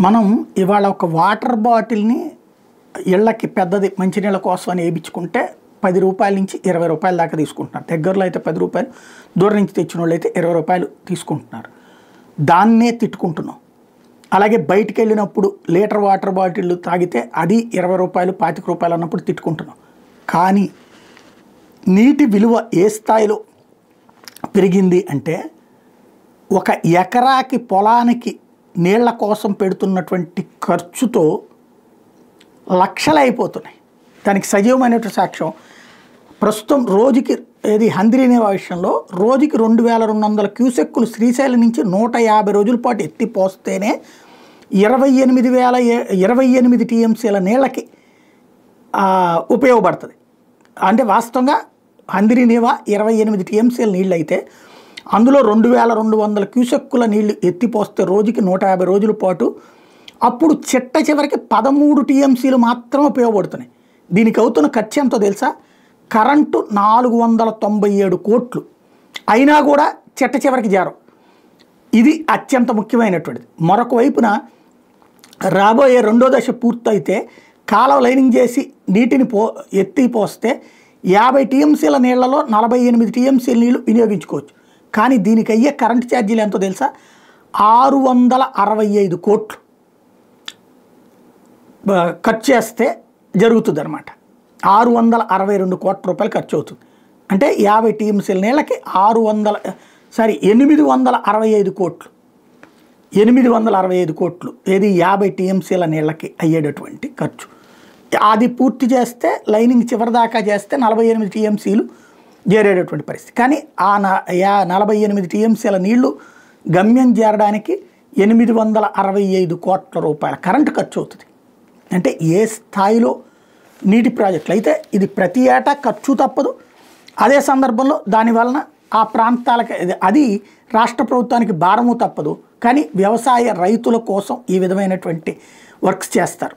మనం ఇవాళ ఒక వాటర్ బాటిల్ని ఇళ్ళకి పెద్దది మంచినీళ్ళ కోసం అని వేయించుకుంటే 10 రూపాయల నుంచి 20 రూపాయల దాకా తీసుకుంటున్నారు. దగ్గరలో అయితే 10 రూపాయలు, దూరం నుంచి తెచ్చిన వాళ్ళు అయితే 20 రూపాయలు తీసుకుంటున్నారు. దాన్నే తిట్టుకుంటున్నాం. అలాగే బయటికి వెళ్ళినప్పుడు లీటర్ వాటర్ బాటిల్ తాగితే అది 20 రూపాయలు 25 రూపాయలు అన్నప్పుడు తిట్టుకుంటున్నాం. కానీ నీటి విలువ ఏ స్థాయిలో పెరిగింది అంటే, ఒక ఎకరాకి పొలానికి నీళ్ల కోసం పెడుతున్నటువంటి ఖర్చుతో లక్షలు అయిపోతున్నాయి. దానికి సజీవమైనటువంటి సాక్ష్యం ప్రస్తుతం రోజుకి ఏది హంద్రీనేవా విషయంలో రోజుకి 2200 క్యూసెక్కులు శ్రీశైలం నుంచి 150 రోజుల పాటు ఎత్తిపోస్తేనే 28 టీఎంసీల నీళ్ళకి ఉపయోగపడుతుంది. అంటే వాస్తవంగా హంద్రీనేవా 28 టీఎంసీల నీళ్ళు అయితే అందులో 2200 క్యూసెక్కుల నీళ్లు ఎత్తిపోస్తే రోజుకి 150 రోజుల పాటు అప్పుడు చివరికి 13 టీఎంసీలు మాత్రం ఉపయోగపడుతున్నాయి. దీనికి అవుతున్న ఖర్చు ఎంతో తెలుసా? కరెంటు 497 కోట్లు అయినా కూడా చివరికి చేరం. ఇది అత్యంత ముఖ్యమైనటువంటిది. మరొక వైపున రాబోయే రెండో దశ పూర్తయితే కాలువ లైనింగ్ చేసి నీటిని ఎత్తిపోస్తే 50 టీఎంసీల నీళ్లలో 48 టీఎంసీల నీళ్లు వినియోగించుకోవచ్చు. కానీ దీనికి అయ్యే కరెంటు ఛార్జీలు ఎంతో తెలుసా? 665 కోట్లు ఖర్చు చేస్తే జరుగుతుంది అనమాట. 662 కోట్ల రూపాయలు ఖర్చు అవుతుంది. అంటే 50 టీఎంసీల నీళ్ళకి 865 కోట్లు. 865 కోట్లు ఏది 50 టీఎంసీల నీళ్ళకి అయ్యేటటువంటి ఖర్చు. అది పూర్తి చేస్తే లైనింగ్ చివరి దాకా చేస్తే 48 టీఎంసీలు చేరేటటువంటి పరిస్థితి. కానీ ఆ 48 టీఎంసీల నీళ్లు గమ్యం చేరడానికి 865 కోట్ల రూపాయల కరెంటు ఖర్చు అవుతుంది. అంటే ఏ స్థాయిలో నీటి ప్రాజెక్టులు అయితే ఇది ప్రతి ఏటా ఖర్చు తప్పదు. అదే సందర్భంలో దానివలన ఆ ప్రాంతాలకి అది రాష్ట్ర ప్రభుత్వానికి భారము తప్పదు. కానీ వ్యవసాయ రైతుల కోసం ఈ విధమైనటువంటి వర్క్స్ చేస్తారు.